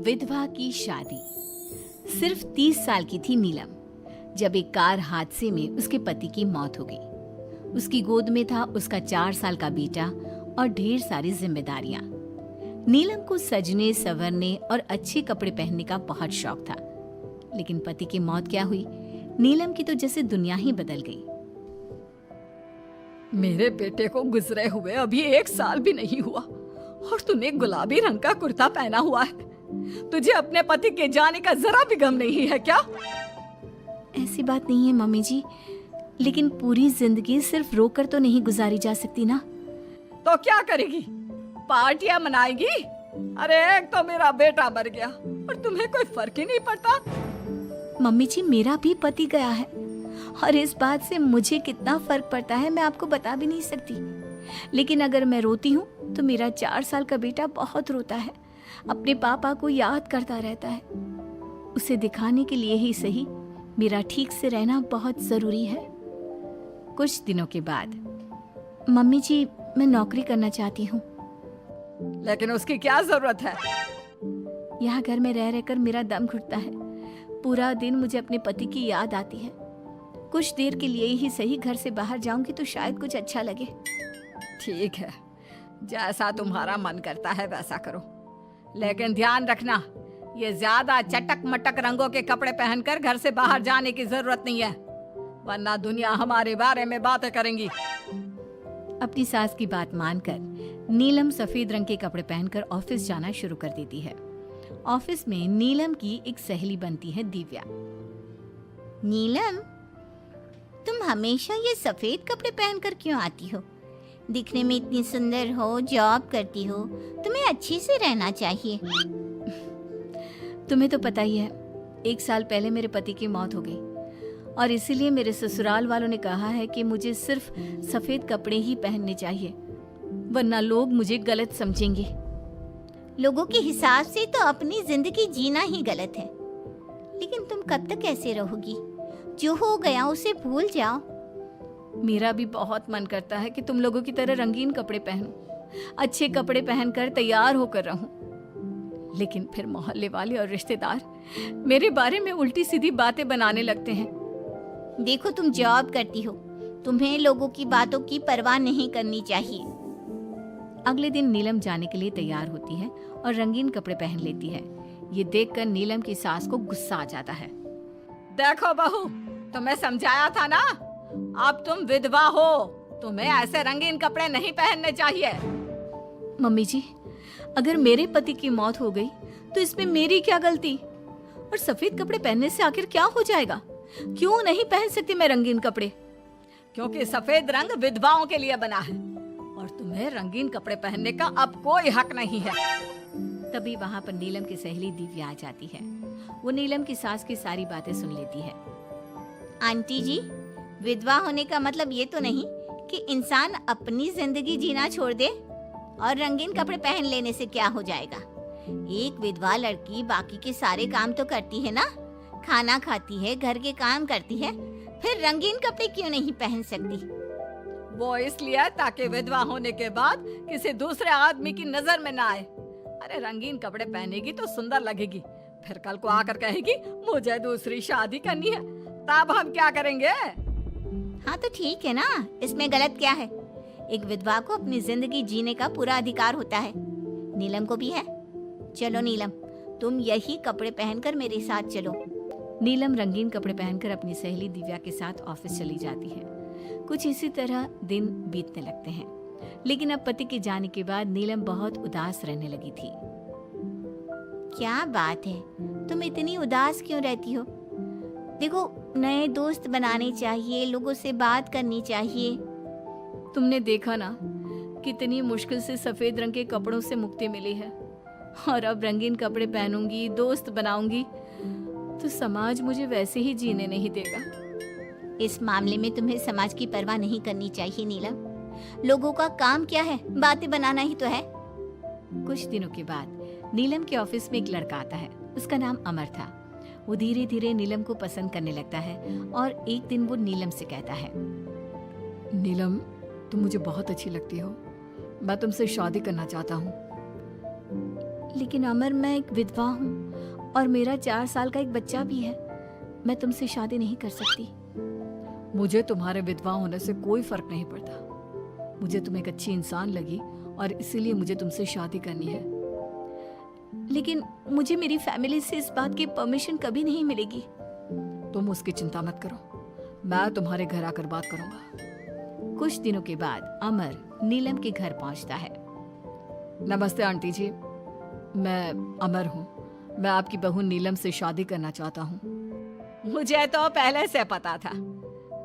विधवा की शादी। सिर्फ 30 साल की थी नीलम जब एक कार हादसे में उसके पति की मौत हो गई। उसकी गोद में था उसका 4 साल का बेटा और ढेर सारी जिम्मेदारियां। नीलम को सजने संवरने और अच्छे कपड़े पहनने का बहुत शौक था, लेकिन पति की मौत क्या हुई, नीलम की तो जैसे दुनिया ही बदल गई। मेरे बेटे को गुजरे हुए अभी 1 साल भी नहीं हुआ और तूने गुलाबी रंग का कुर्ता पहना हुआ है। तुझे अपने पति के जाने का जरा भी गम नहीं है क्या? ऐसी बात नहीं है मम्मी जी, लेकिन पूरी जिंदगी सिर्फ रोकर तो नहीं गुजारी जा सकती ना। तो क्या करेगी? पार्टियां मनाएगी? अरे एक तो मेरा बेटा मर गया और तुम्हें कोई फर्क ही नहीं पड़ता। मम्मी जी, मेरा भी पति गया है और इस बात से मुझे कितना फर्क पड़ता है मैं आपको बता भी नहीं सकती। लेकिन अगर मैं रोती हूँ तो मेरा 4 साल का बेटा बहुत रोता है, अपने पापा को याद करता रहता है। उसे दिखाने के लिए ही सही मेरा ठीक से रहना बहुत जरूरी है। कुछ दिनों के बाद, मम्मी जी मैं नौकरी करना चाहती हूँ। लेकिन उसकी क्या जरूरत है? यहाँ घर में रह रहकर मेरा दम घुटता है। पूरा दिन मुझे अपने पति की याद आती है। कुछ देर के लिए ही सही घर से बाहर जाऊंगी तो शायद कुछ अच्छा लगे। ठीक है, जैसा तुम्हारा मन करता है वैसा करो, लेकिन ध्यान रखना ये ज्यादा चटक मटक रंगों के कपड़े पहनकर घर से बाहर जाने की जरूरत नहीं है, वरना दुनिया हमारे बारे में बातें करेंगी। अपनी सास की बात मानकर नीलम सफेद रंग के कपड़े पहनकर ऑफिस जाना शुरू कर देती है। ऑफिस में नीलम की एक सहेली बनती है दिव्या। नीलम, तुम हमेशा ये सफेद कपड़े पहनकर क्यों आती हो? दिखने में इतनी सुंदर हो, जॉब करती हो, तुम्हें अच्छे से रहना चाहिए। तुम्हें तो पता ही है, 1 साल पहले मेरे पति की मौत हो गई और इसीलिए मेरे ससुराल वालों ने कहा है कि मुझे सिर्फ सफेद कपड़े ही पहनने चाहिए, वरना लोग मुझे गलत समझेंगे। लोगों के हिसाब से तो अपनी जिंदगी जीना ही गलत है, लेकिन तुम कब तक ऐसे रहोगी? जो हो गया उसे भूल जाओ। मेरा भी बहुत मन करता है कि तुम लोगों की तरह रंगीन कपड़े पहनूं, अच्छे कपड़े पहनकर तैयार होकर रहूं, लेकिन फिर मोहल्ले वाले और रिश्तेदार मेरे बारे में उल्टी सीधी बातें बनाने लगते हैं। देखो, तुम जॉब करती हो, तुम्हें लोगों की बातों की परवाह नहीं करनी चाहिए। अगले दिन नीलम जाने के लिए तैयार होती है और रंगीन कपड़े पहन लेती है। ये देखकर नीलम की सास को गुस्सा आ जाता है। देखो बहू, तुम्हें समझाया था ना, अब तुम विधवा हो, तुम्हें ऐसे रंगीन कपड़े नहीं पहनने चाहिए। मम्मी जी, अगर मेरे पति की मौत हो गई तो इसमें मेरी क्या गलती? और सफेद कपड़े पहनने से आखिर क्या हो जाएगा? क्यों नहीं पहन सकती मैं रंगीन कपड़े? क्योंकि सफेद रंग विधवाओं के लिए बना है और तुम्हें रंगीन कपड़े पहनने का अब कोई हक नहीं है। तभी वहाँ पर नीलम की सहेली दिव्या आ जाती है। वो नीलम की सास की सारी बातें सुन लेती है। आंटी जी, विधवा होने का मतलब ये तो नहीं कि इंसान अपनी जिंदगी जीना छोड़ दे और रंगीन कपड़े पहन लेने से क्या हो जाएगा। एक विधवा लड़की बाकी के सारे काम तो करती है ना, खाना खाती है, घर के काम करती है, फिर रंगीन कपड़े क्यों नहीं पहन सकती? वो इसलिए ताकि विधवा होने के बाद किसी दूसरे आदमी की नजर में ना आए। अरे रंगीन कपड़े पहनेगी तो सुंदर लगेगी, फिर कल को आकर कहेगी मुझे दूसरी शादी करनी है, तब हम क्या करेंगे? हाँ तो ठीक है ना, इसमें गलत क्या है? एक विधवा को अपनी जिंदगी जीने का पूरा अधिकार होता है, नीलम को भी है। चलो नीलम, तुम यही कपड़े पहनकर मेरे साथ चलो। नीलम रंगीन कपड़े पहनकर अपनी सहेली दिव्या के साथ ऑफिस चली जाती है। कुछ इसी तरह दिन बीतने लगते हैं, लेकिन अब पति के जाने के बाद नीलम बहुत उदास रहने लगी थी। क्या बात है, तुम इतनी उदास क्यों रहती हो? देखो, नए दोस्त बनाने चाहिए, लोगों से बात करनी चाहिए। तुमने देखा ना, कितनी मुश्किल से सफेद रंग के कपड़ों से मुक्ति मिली है, और अब रंगीन कपड़े पहनूंगी, दोस्त बनाऊंगी तो समाज मुझे वैसे ही जीने नहीं देगा। इस मामले में तुम्हें समाज की परवाह नहीं करनी चाहिए नीलम। लोगों का काम क्या है? बातें बनाना ही तो है। कुछ दिनों के बाद नीलम के ऑफिस में एक लड़का आता है। उसका नाम अमर था। वो धीरे धीरे नीलम को पसंद करने लगता है और एक दिन वो नीलम से कहता है, नीलम, तुम मुझे बहुत अच्छी लगती हो, मैं तुमसे शादी करना चाहता हूँ। लेकिन अमर, मैं एक विधवा हूँ और मेरा 4 साल का एक बच्चा भी है। मैं तुमसे शादी नहीं कर सकती। मुझे तुम्हारे विधवा होने से कोई फर्क नहीं पड़ता। मुझे तुम एक अच्छी इंसान लगी और इसीलिए मुझे तुमसे शादी करनी है। लेकिन मुझे मेरी फैमिली से इस बात की परमिशन कभी नहीं मिलेगी। तुम उसकी चिंता मत करो, मैं तुम्हारे घर आकर बात करूंगा। कुछ दिनों के बाद अमर नीलम के घर पहुंचता है। नमस्ते आंटी जी, मैं अमर हूँ। मैं आपकी बहू नीलम से शादी करना चाहता हूँ। मुझे तो पहले से पता था।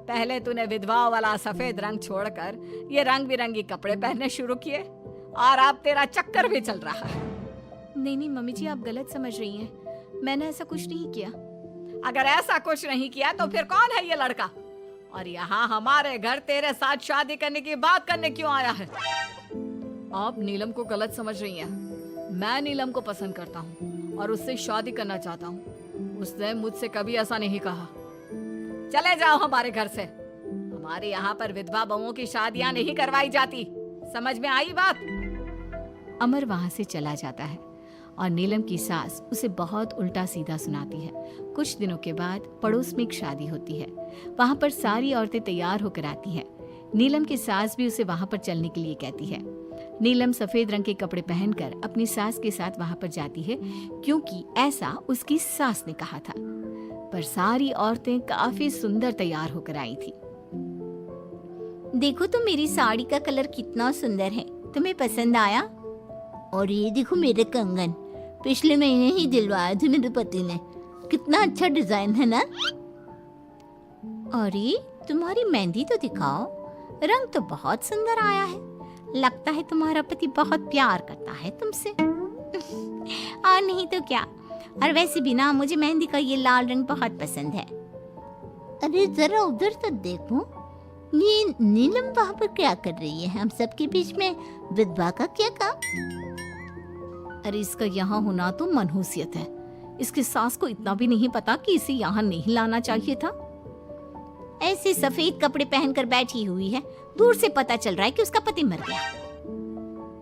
पहले तूने विधवा वाला सफेद रंग छोड़कर ये रंग बिरंगी कपड़े पहनने शुरू किए और अब तेरा चक्कर भी चल रहा है। नहीं मम्मी जी, आप गलत समझ रही हैं। मैंने ऐसा कुछ नहीं किया। अगर ऐसा कुछ नहीं किया तो फिर कौन है ये लड़का, और यहाँ हमारे घर तेरे साथ शादी करने की बात करने क्यों आया है? आप नीलम को गलत समझ रही हैं। मैं नीलम को पसंद करता हूँ और उससे शादी करना चाहता हूँ। उसने मुझसे कभी ऐसा नहीं कहा। चले जाओ हमारे घर से। हमारे यहाँ पर विधवा बहुओं की शादियाँ नहीं करवाई जाती। समझ में आई बात? अमर वहां से चला जाता है और नीलम की सास उसे बहुत उल्टा सीधा सुनाती है। कुछ दिनों के बाद पड़ोस में एक शादी होती है। वहां पर सारी औरतें तैयार होकर आती हैं। नीलम की सास भी उसे वहां पर चलने के लिए कहती है। नीलम सफेद रंग के कपड़े पहनकर अपनी सास के साथ वहां पर जाती है, क्योंकि ऐसा उसकी सास ने कहा था। पर सारी औरतें काफी सुंदर तैयार होकर आई थी। देखो तो मेरी साड़ी का कलर कितना सुंदर है, तुम्हें पसंद आया? और ये देखो मेरे कंगन, पिछले महीने ही दिलवाए थे मेरे पति ने। कितना अच्छा डिजाइन है ना। अरे तुम्हारी मेहंदी तो दिखाओ, रंग तो बहुत सुंदर आया है। लगता है तुम्हारा पति बहुत प्यार करता है तुमसे। और नहीं तो क्या। और वैसे भी ना, मुझे मेहंदी का ये लाल रंग बहुत पसंद है। अरे जरा उधर तो देखो, ये नीलम वहाँ पर क्या कर रही है? हम सबके बीच में विधवा का क्या काम? अरे इसका यहाँ होना तो मनहूसियत है। इसकी सास को इतना भी नहीं पता कि इसे यहाँ नहीं लाना चाहिए था। ऐसे सफेद कपड़े पहनकर बैठी हुई है, दूर से पता चल रहा है कि उसका पति मर गया।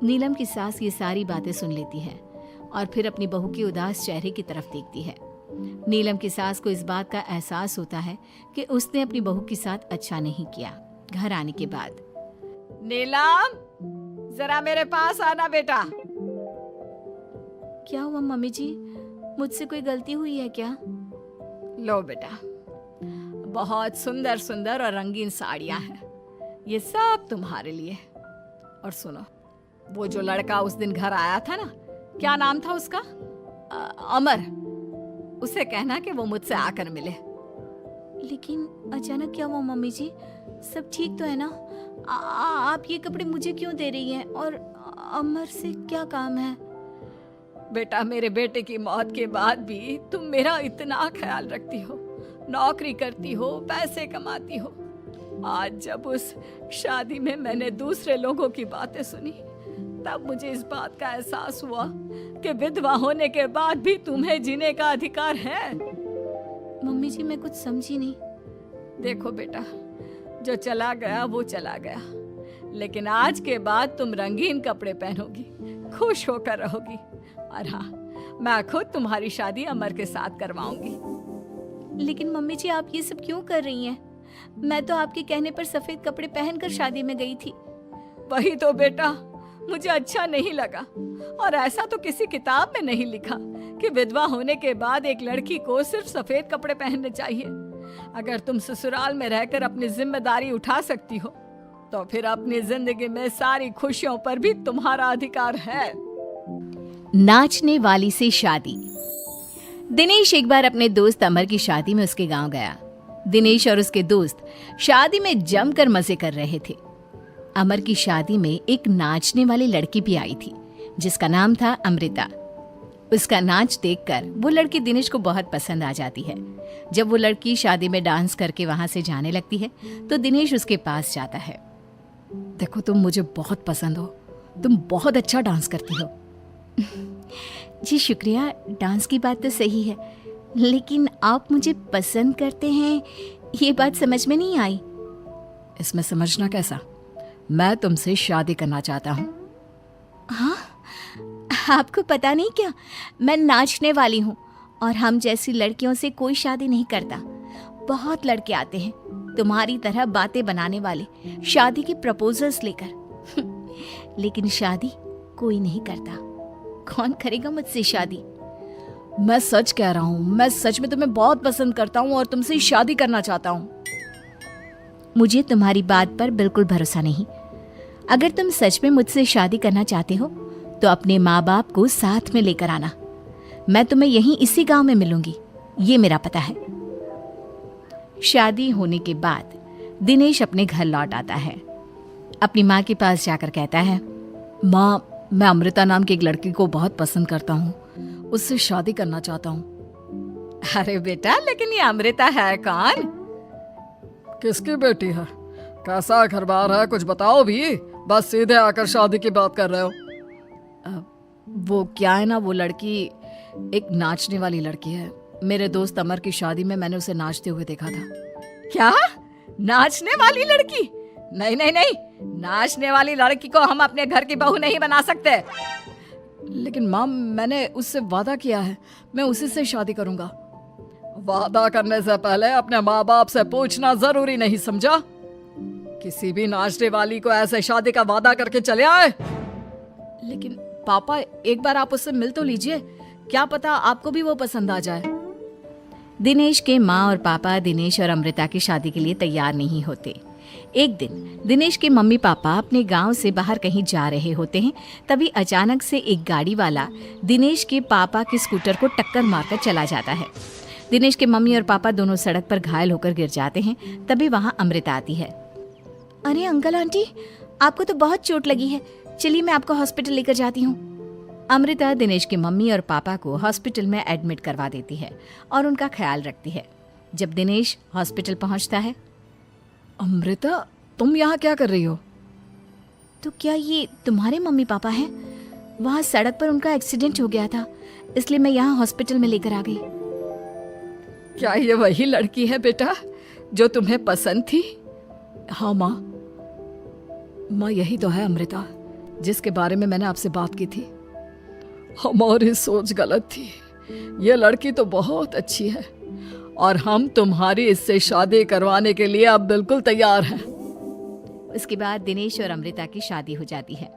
नीलम की सास ये सारी बातें सुन लेती है और फिर अपनी बहू के उदास चेहरे की तरफ देखती है। नीलम की सास को इस बात का एहसास होता है कि उसने अपनी बहू के साथ अच्छा नहीं किया। घर आने के बाद, नीलम, जरा मेरे पास आना बेटा। क्या हुआ मम्मी जी? मुझसे कोई गलती हुई है क्या? लो बेटा, बहुत सुंदर सुंदर और रंगीन साड़ियां हैं। ये सब तुम्हारे लिए। और सुनो, वो जो लड़का उस दिन घर आया था ना, क्या नाम था उसका? अमर। उसे कहना कि वो मुझसे आकर मिले। लेकिन अचानक क्या हुआ मम्मी जी? सब ठीक तो है ना? आप ये कपड़े मुझे क्यों दे रही हैं? और अमर से क्या काम है? बेटा, मेरे बेटे की मौत के बाद भी तुम मेरा इतना ख्याल रखती हो, नौकरी करती हो, पैसे कमाती हो। आज जब उस शादी में मैंने दूसरे लोगों की बातें सुनी, तब मुझे इस बात का एहसास हुआ कि विधवा होने के बाद भी तुम्हें जीने का अधिकार है। मम्मी जी, मैं कुछ समझी नहीं। देखो बेटा, जो चला गया वो चला गया, लेकिन आज के बाद तुम रंगीन कपड़े पहनोगी, खुश होकर रहोगी। और हाँ, मैं खुद तुम्हारी शादी अमर के साथ करवाऊंगी। लेकिन मम्मी जी, आप ये सब क्यों कर रही हैं? मैं तो आपके कहने पर सफेद कपड़े पहनकर शादी में गई थी। वही तो बेटा, मुझे अच्छा नहीं लगा। और ऐसा तो किसी किताब में नहीं लिखा कि विधवा होने के बाद एक लड़की को सिर्फ सफेद कपड़े पहनने चाहिए। अगर तुम ससुराल में रहकर अपनी जिम्मेदारी उठा सकती हो, तो फिर अपनी जिंदगी में सारी खुशियों पर भी तुम्हारा अधिकार है। नाचने वाली से शादी। दिनेश एक बार अपने दोस्त अमर की शादी में उसके गांव गया। दिनेश और उसके दोस्त शादी में जमकर मजे कर रहे थे। अमर की शादी में एक नाचने वाली लड़की भी आई थी, जिसका नाम था अमृता। उसका नाच देखकर वो लड़की दिनेश को बहुत पसंद आ जाती है। जब वो लड़की शादी में डांस करके वहां से जाने लगती है, तो दिनेश उसके पास जाता है। देखो, तुम मुझे बहुत पसंद हो, तुम बहुत अच्छा डांस करती हो। जी शुक्रिया, डांस की बात तो सही है, लेकिन आप मुझे पसंद करते हैं, ये बात समझ में नहीं आई। इसमें समझना कैसा? मैं तुमसे शादी करना चाहता हूँ। हाँ, आपको पता नहीं क्या, मैं नाचने वाली हूँ और हम जैसी लड़कियों से कोई शादी नहीं करता। बहुत लड़के आते हैं तुम्हारी तरह बातें बनाने वाले, शादी के प्रपोजल्स लेकर लेकिन शादी कोई नहीं करता। कौन करेगा मुझसे शादी? मैं सच कह रहा हूँ, मैं सच में तुम्हें बहुत पसंद करता हूँ और तुमसे शादी करना चाहता हूँ। मुझे तुम्हारी बात पर बिल्कुल भरोसा नहीं। अगर तुम सच में मुझसे शादी करना चाहते हो तो अपने माँ बाप को साथ में लेकर आना। मैं तुम्हें यहीं इसी गांव में मिलूंगी, ये मेरा पता है। शादी होने के बाद दिनेश अपने घर लौट आता है। अपनी माँ के पास जाकर कहता है, माँ, मैं अमृता नाम की एक लड़की को बहुत पसंद करता हूँ, उससे शादी करना चाहता हूँ। अरे बेटा, लेकिन ये अमृता है कौन? किसकी बेटी है? कैसा घर बार है, कुछ बताओ भी। बस सीधे आकर शादी की बात कर रहे हो। वो क्या है ना, वो लड़की एक नाचने वाली लड़की है। मेरे दोस्त अमर की शादी में मैंने उसे नाचते हुए देखा था। क्या? नाचने वाली लड़की? नहीं नहीं नहीं, नाचने वाली लड़की को हम अपने घर की बहू नहीं बना सकते। लेकिन माँ, मैंने उससे वादा किया है, मैं उसी से शादी करूंगा। वादा करने से पहले अपने माँ बाप से पूछना जरूरी नहीं समझा? किसी भी नाचने वाली को ऐसे शादी का वादा करके चले आए? लेकिन पापा, एक बार आप उससे मिल तो लीजिए, क्या पता आपको भी वो पसंद आ जाए। दिनेश के माँ और पापा दिनेश और अमृता की शादी के लिए तैयार नहीं होते। एक दिन दिनेश के मम्मी पापा अपने गांव से बाहर कहीं जा रहे होते हैं। तभी अचानक से एक गाड़ी वाला दिनेश के पापा के स्कूटर को टक्कर मारकर चला जाता है। दिनेश के मम्मी और पापा दोनों सड़क पर घायल होकर गिर जाते हैं। तभी वहां अमृता आती है। अरे अंकल आंटी, आपको तो बहुत चोट लगी है, चलिए मैं आपको हॉस्पिटल लेकर जाती हूँ। अमृता दिनेश की मम्मी और पापा को हॉस्पिटल में एडमिट करवा देती है और उनका ख्याल रखती है। जब दिनेश हॉस्पिटल पहुंचता है, अमृता, तुम यहाँ क्या कर रही हो? तो क्या ये तुम्हारे मम्मी पापा हैं? वहाँ सड़क पर उनका एक्सीडेंट हो गया था, इसलिए मैं यहाँ हॉस्पिटल में लेकर आ गई। क्या ये वही लड़की है बेटा जो तुम्हें पसंद थी? हाँ माँ, यही तो है अमृता, जिसके बारे में मैंने आपसे बात की थी। हमारी सोच गलत थी। ये लड़की तो बहुत अच्छी है और हम तुम्हारी इससे शादी करवाने के लिए अब बिल्कुल तैयार हैं। उसके बाद दिनेश और अमृता की शादी हो जाती है।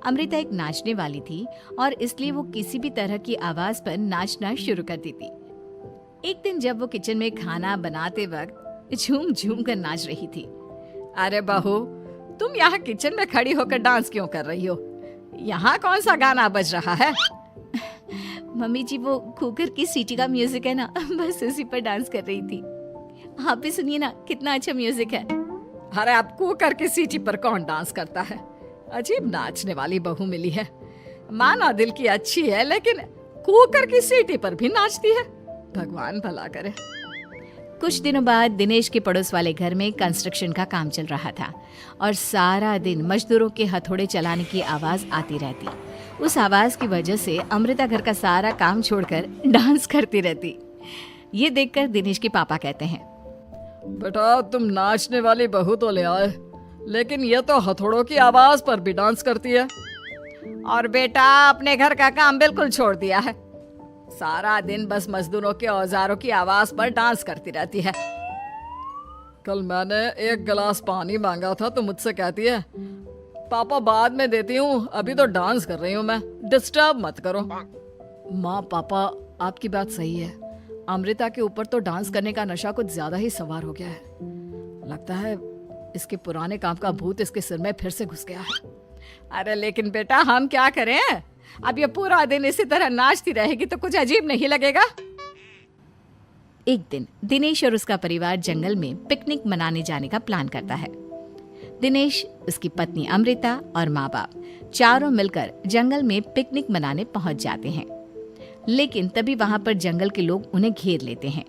अमृता एक नाचने वाली थी और इसलिए वो किसी भी तरह की आवाज पर नाचना शुरू कर देती। एक दिन जब वो किचन में खाना बनाते वक्त झूम झूम कर नाच रही थी। अरे बहू, तुम यहाँ किचन में खड़ी होकर डांस क्यों कर रही हो? यहाँ कौन सा गाना बज रहा है? मम्मी जी, वो कुकर की सीटी का म्यूजिक है ना, बस उसी पर डांस कर रही थी। आप भी सुनिए ना, कितना अच्छा म्यूजिक है। अरे अब कुकर की सीटी पर कौन डांस करता है? अजीब नाचने वाली बहू मिली है। माना दिल की अच्छी है, लेकिन कुकर की सीटी पर भी नाचती है। भगवान भला करे। कुछ दिनों बाद दिनेश के पड़ोस वाले घर में कंस्ट्रक्शन का काम चल रहा था और सारा दिन मजदूरों के हथौड़े चलाने की आवाज आती रहती। उस आवाज की वजह से अमृता घर का सारा काम छोड़कर डांस करती रहती। ये देखकर दिनेश के पापा कहते हैं, बेटा, तुम नाचने वाली बहू तो ले आए, लेकिन ये तो हथौड़ों की आवाज पर भी डांस करती है। और बेटा अपने घर का काम बिल्कुल छोड़ दिया है। सारा दिन बस मजदूरों के औजारों की आवाज पर डांस करती रहती है। कल मैंने एक गिलास पानी मांगा था तो मुझसे कहती है, पापा बाद में देती हूँ, अभी तो डांस कर रही हूँ मैं, डिस्टर्ब मत करो। माँ पापा, आपकी बात सही है। अमृता के ऊपर तो डांस करने का नशा कुछ ज्यादा ही सवार हो गया है। लगता है इसके पुराने काम का भूत इसके सिर में फिर से घुस गया है। अरे लेकिन बेटा, हम क्या करें? अब ये पूरा दिन इसी तरह नाचती रहेगी तो कुछ अजीब नहीं लगेगा? एक दिन दिनेश और उसका परिवार जंगल में पिकनिक मनाने जाने का प्लान करता है। दिनेश, उसकी पत्नी अमृता और माँ बाप चारों मिलकर जंगल में पिकनिक मनाने पहुंच जाते हैं। लेकिन तभी वहां पर जंगल के लोग उन्हें घेर लेते हैं।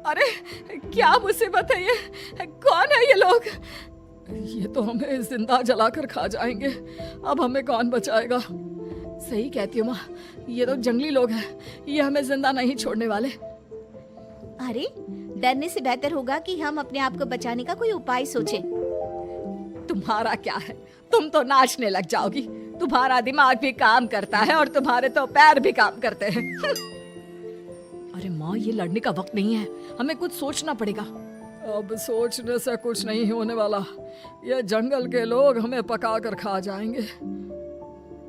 अरे क्या मुसीबत है ये? कौन है ये लोग? ये तो हमें जिंदा जलाकर खा जाएंगे, अब हमें कौन बचाएगा? सही कहती हो माँ, ये तो जंगली लोग हैं, ये हमें जिंदा नहीं छोड़ने वाले। अरे डरने से बेहतर होगा कि हम अपने आप को बचाने का कोई उपाय सोचें। तुम्हारा क्या है, तुम तो नाचने लग जाओगी। तुम्हारा दिमाग भी काम करता है और तुम्हारे तो पैर भी काम करते हैं। अरे माँ, ये लड़ने का वक्त नहीं है, हमें कुछ सोचना पड़ेगा। अब सोचने से कुछ नहीं होने वाला, ये जंगल के लोग हमें पका कर खा जाएंगे।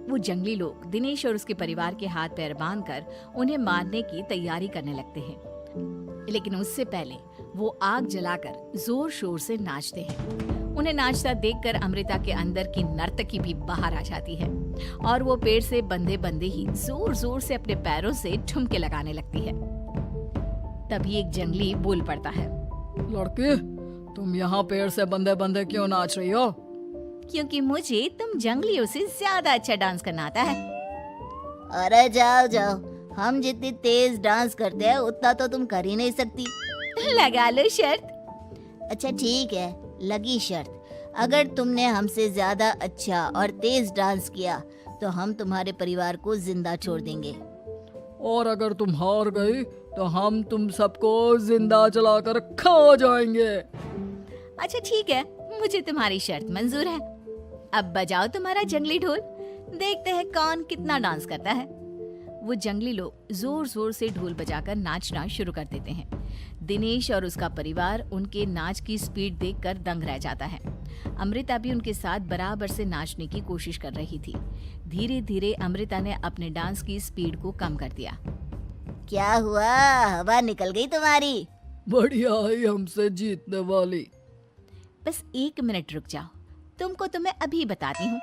वो जंगली लोग दिनेश और उसके परिवार के हाथ पैर बांधकर उन्हें मारने की तैयारी करने लगते हैं। लेकिन उससे पहले वो आग जलाकर जोर शोर से नाचते हैं। उन्हें नाचता देखकर अमृता के अंदर की नर्तकी भी बाहर आ जाती है और वो पेड़ से बंधे बंधे ही जोर जोर से अपने पैरों से ठुमके लगाने लगती है। तभी एक जंगली बोल पड़ता है, लड़की, तुम यहाँ पेड़ से बंधे बंधे क्यों नाच रही हो? क्योंकि मुझे तुम जंगलियों से ज्यादा अच्छा डांस करना आता है। अरे जाओ जाओ, हम जितनी तेज डांस करते हैं उतना तो तुम कर ही नहीं सकती। लगा लो शर्त। अच्छा ठीक है, लगी शर्त। अगर तुमने हमसे ज्यादा अच्छा और तेज डांस किया तो हम तुम्हारे परिवार को जिंदा छोड़ देंगे। और अगर तुम हार गई तो हम तुम सबको जिंदा जलाकर खा जाएंगे। अच्छा ठीक है, मुझे तुम्हारी शर्त मंजूर है। अब बजाओ तुम्हारा जंगली ढोल, देखते हैं कौन कितना डांस करता है। वो जंगली लोग जोर जोर से ढोल बजाकर नाचना शुरू कर देते हैं। दिनेश और उसका परिवार उनके नाच की स्पीड देखकर दंग रह जाता है। अमृता भी उनके साथ बराबर से नाचने की कोशिश कर रही थी। धीरे धीरे अमृता ने अपने डांस की स्पीड को कम कर दिया। क्या हुआ, हवा निकल गई तुम्हारी? बढ़िया ही हमसे जीतने वाली। बस 1 मिनट रुक जाओ, तुमको तो मैं अभी बताती हूँ।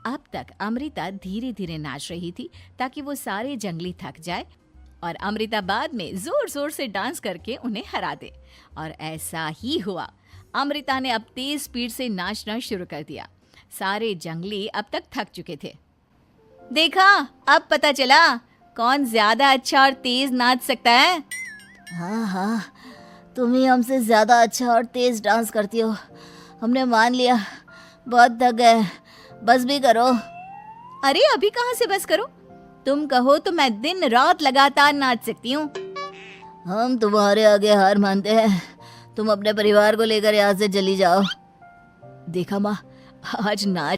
अब तक अमृता धीरे धीरे नाच रही थी ताकि वो सारे जंगली थक जाए और अमृता बाद में जोर जोर से डांस करके उन्हें हरा दे। और ऐसा ही हुआ। अमृता ने अब तेज स्पीड से नाचना शुरू कर दिया। सारे जंगली अब तक थक चुके थे। देखा, अब पता चला कौन ज्यादा अच्छा और तेज नाच सकता है। हाँ हाँ, तुम ही हमसे ज्यादा अच्छा और तेज डांस करती हो। हमने मान लिया, बहुत थक गए, बस भी करो। अरे अभी कहाँ से बस करो, तुम कहो तो मैं दिन रात लगातार नाच सकती हूँ। हम तुम्हारे आगे हार मानते हैं, तुम अपने परिवार को लेकर यहाँ से चली जाओ। देखा माँ, आज नाच